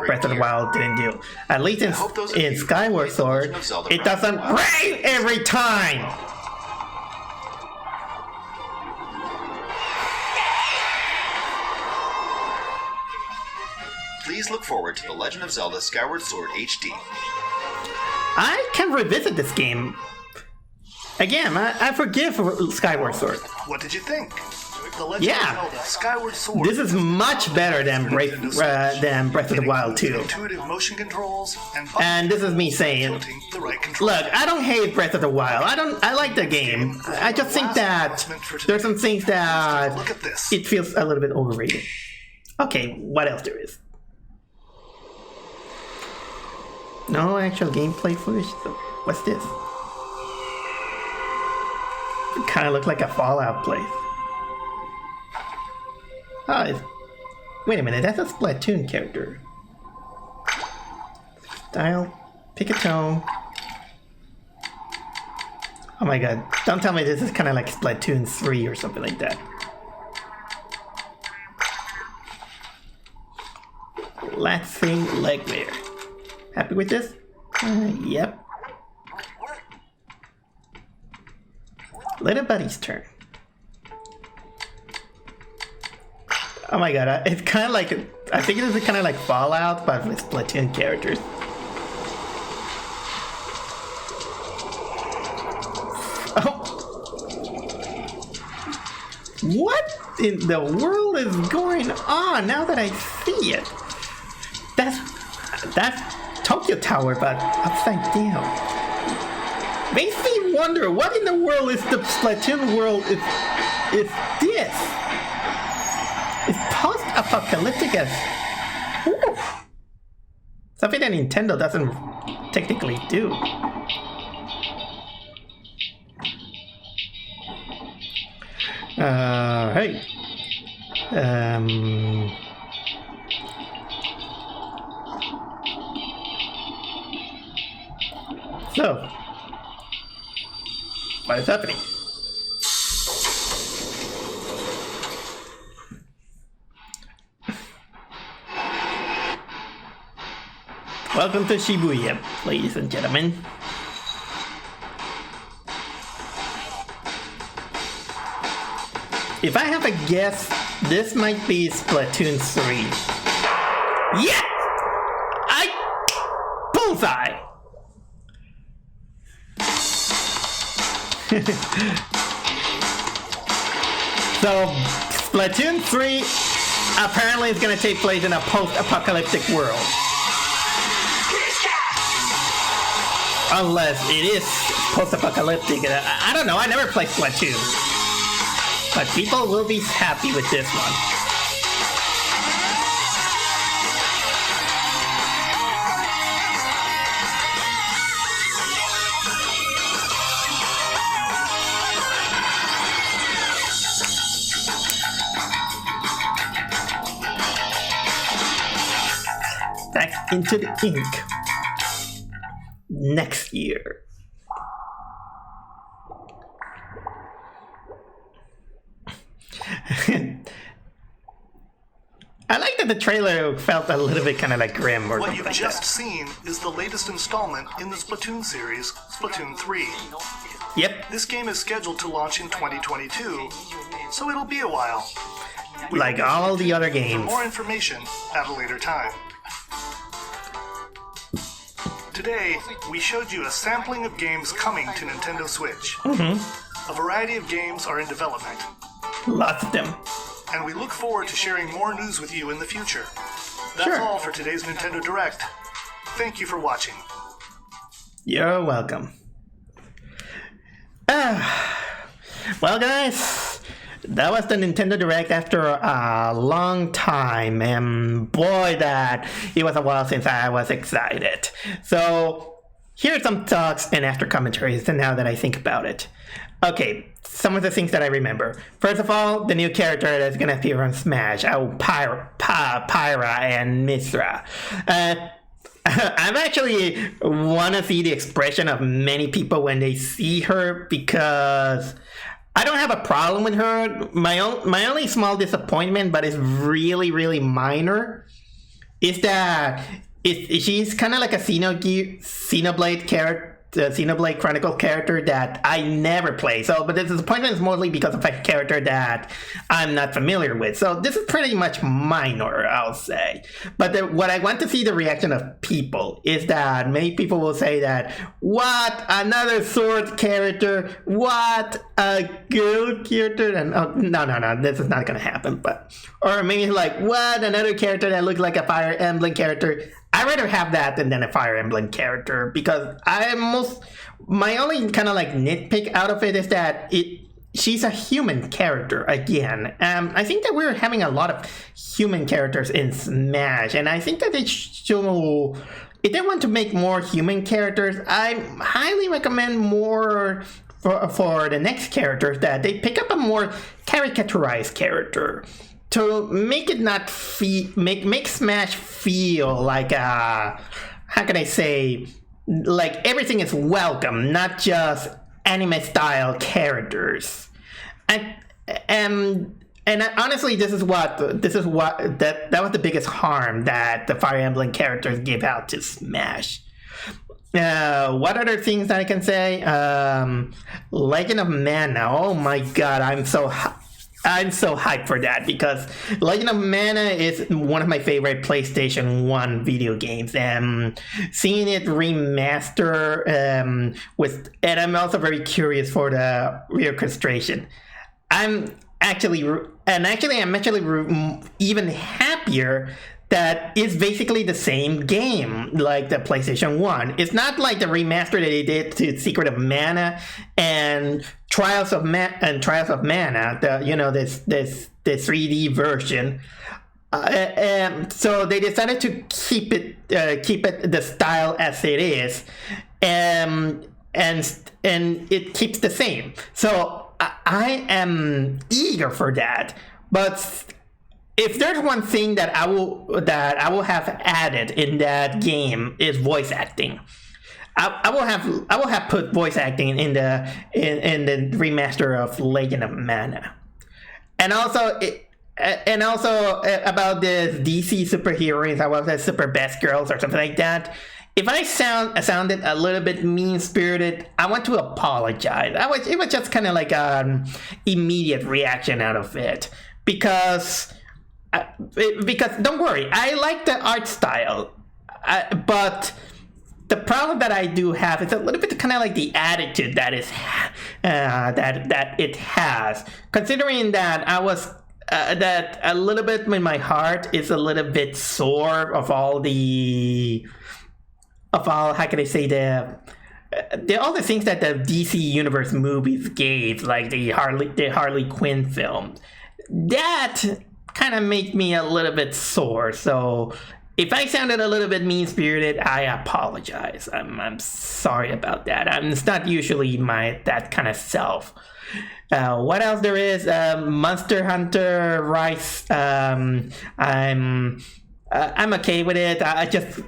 Breath of the Wild didn't do. At least in Skyward Sword, it doesn't rain every time! Please look forward to The Legend of Zelda Skyward Sword HD. I can revisit this game. Again, I forgive Skyward Sword. What did you think? The Legend of Zelda Skyward Sword. This is much better than Breath of the Wild 2. Intuitive motion controls and this is me saying, look, I don't hate Breath of the Wild. I like the game. I just think that there's some things that it feels a little bit overrated. Okay, what else there is? No actual gameplay footage. So what's this? It kind of looks like a Fallout place. Oh, wait a minute, that's a Splatoon character. Style, pick a tone. Oh my god, don't tell me this is kind of like Splatoon 3 or something like that. Last thing, leg wear. Happy with this? Yep. Little Buddy's turn. Oh my god, it's kind of like, I think it is kind of like Fallout, but with Splatoon characters. Oh! What in the world is going on now that I see it? That's Tokyo Tower, but upside down. Makes me wonder, what in the world is the Splatoon world is this? It's post-apocalyptic as... Ooh. Something that Nintendo doesn't technically do. Hey. So, what is happening? Welcome to Shibuya, ladies and gentlemen. If I have a guess, this might be Splatoon 3. Yeah! Bullseye! So, Splatoon 3 apparently is going to take place in a post-apocalyptic world. Unless it is post-apocalyptic. I don't know, I never played Splatoon. But people will be happy with this one. Back into the ink. Next year. I like that the trailer felt a little bit kind of like grim or What something you've like just that. seen is the latest installment in the Splatoon series, Splatoon 3. Yep. This game is scheduled to launch in 2022, so it'll be a while. We Like will be all the other for games. more information at a later time. Today, we showed you a sampling of games coming to Nintendo Switch. A variety of games are in development, Lots of them. and we look forward to sharing more news with you in the future. That's Sure. all for today's Nintendo Direct. Thank you for watching. You're welcome. Well, guys, that was the Nintendo Direct after a long time, and boy, that it was a while since I was excited. So, here are some thoughts and after commentaries, and now that I think about it. Okay, some of the things that I remember. First of all, the new character that's gonna appear on Smash, Pyra and Misra. I'm actually want to see the expression of many people when they see her, because I don't have a problem with her. My only small disappointment, but it's really, really minor, is that she's kind of like a Xenoblade character. The Xenoblade Chronicle character that I never play. So, but the disappointment is mostly because of a character that I'm not familiar with. So this is pretty much minor, I'll say. But what I want to see the reaction of people is that many people will say that, what, another sword character? What, a girl character? And oh, no, this is not gonna happen. But, or maybe like, what, another character that looks like a Fire Emblem character? I'd rather have that than a Fire Emblem character, because my only kind of like nitpick out of it is that she's a human character again. I think that we're having a lot of human characters in Smash, and I think that if they want to make more human characters, I highly recommend more for the next characters that they pick up a more caricaturized character, to make it not make Smash feel like how can I say, like everything is welcome, not just anime style characters. And honestly, that was the biggest harm that the Fire Emblem characters give out to Smash. What other things that I can say? Legend of Mana. Oh my god, I'm so hyped for that, because Legend of Mana is one of my favorite PlayStation 1 video games, and seeing it remaster and I'm also very curious for the reorchestration. I'm actually even happier that it's basically the same game like the PlayStation 1. It's not like the remaster that they did to Secret of Mana and Trials of Mana, this 3D version. So they decided to keep it the style as it is, and it keeps the same. So I am eager for that, but if there's one thing that I will have added in that game is voice acting. I will have put voice acting in the remaster of Legend of Mana, and also about the DC superheroes. I was a Super Best Girls or something like that. If I sounded a little bit mean-spirited, I want to apologize. It was just kind of like an immediate reaction out of it, because don't worry, I like the art style, but the problem that I do have is a little bit kind of like the attitude that it has. Considering that I was that a little bit in my heart is a little bit sore of all how can I say all the things that the DC Universe movies gave, like the Harley Quinn film. That kind of make me a little bit sore. So if I sounded a little bit mean-spirited, I apologize. I'm sorry about that. It's not usually that kind of self. What else there is? Monster Hunter Rise. I'm okay with it. I just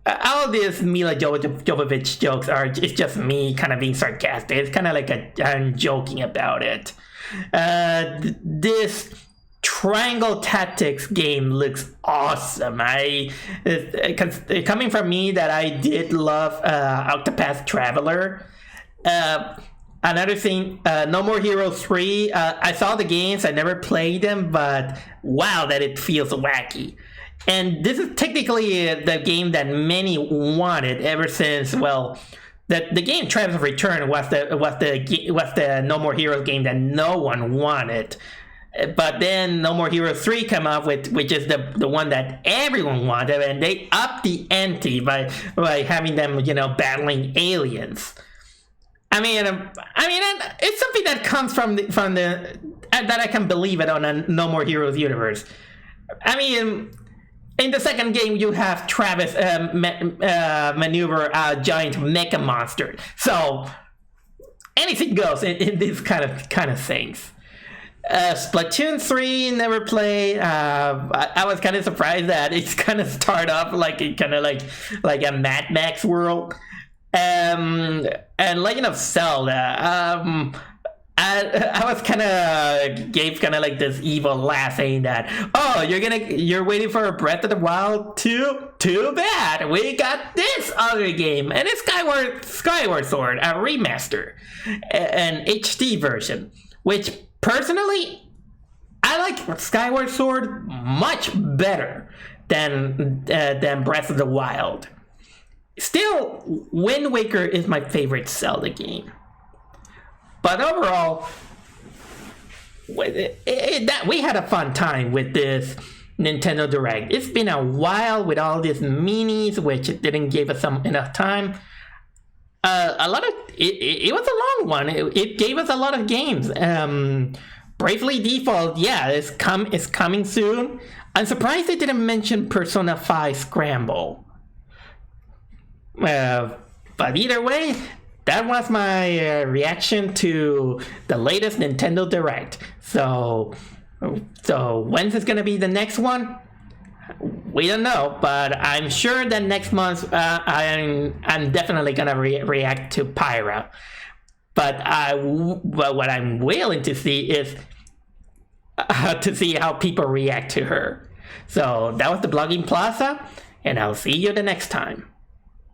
all these Mila Jovovich jokes it's just me kind of being sarcastic. It's kind of like I'm joking about it. This Triangle Tactics game looks awesome. Coming from me that I did love Octopath Traveler. Another thing, No More Heroes 3, I saw the games, I never played them, but wow, that it feels wacky. And this is technically the game that many wanted ever since, well, the game Travis Return was the No More Heroes game that no one wanted. But then No More Heroes 3 came up with, which is the one that everyone wanted, and they upped the ante by having them, battling aliens. I mean, it's something that comes from the that I can believe it on a No More Heroes universe. I mean, in the second game, you have Travis maneuver a giant mecha monster, so anything goes in these kind of things. Splatoon 3 never played. I was kind of surprised that it's kind of start off like a Mad Max world. And Legend of Zelda. I was gave like this evil laugh saying that, oh, you're waiting for a Breath of the Wild 2? Too bad, we got this other game, and it's Skyward Sword, a remaster, an HD version, which personally I like Skyward Sword much better than Breath of the Wild. Still, Wind Waker is my favorite Zelda game. But overall, we had a fun time with this Nintendo Direct. It's been a while with all these minis, which didn't give us enough time. It was a long one. It gave us a lot of games. Bravely Default, yeah, it's coming soon. I'm surprised they didn't mention Persona 5 Scramble. But either way, that was my reaction to the latest Nintendo Direct. So when's this gonna be the next one? We don't know, but I'm sure that next month I'm definitely gonna react to Pyra. But what I'm willing to see is to see how people react to her. So that was the Blogging Plaza, and I'll see you the next time.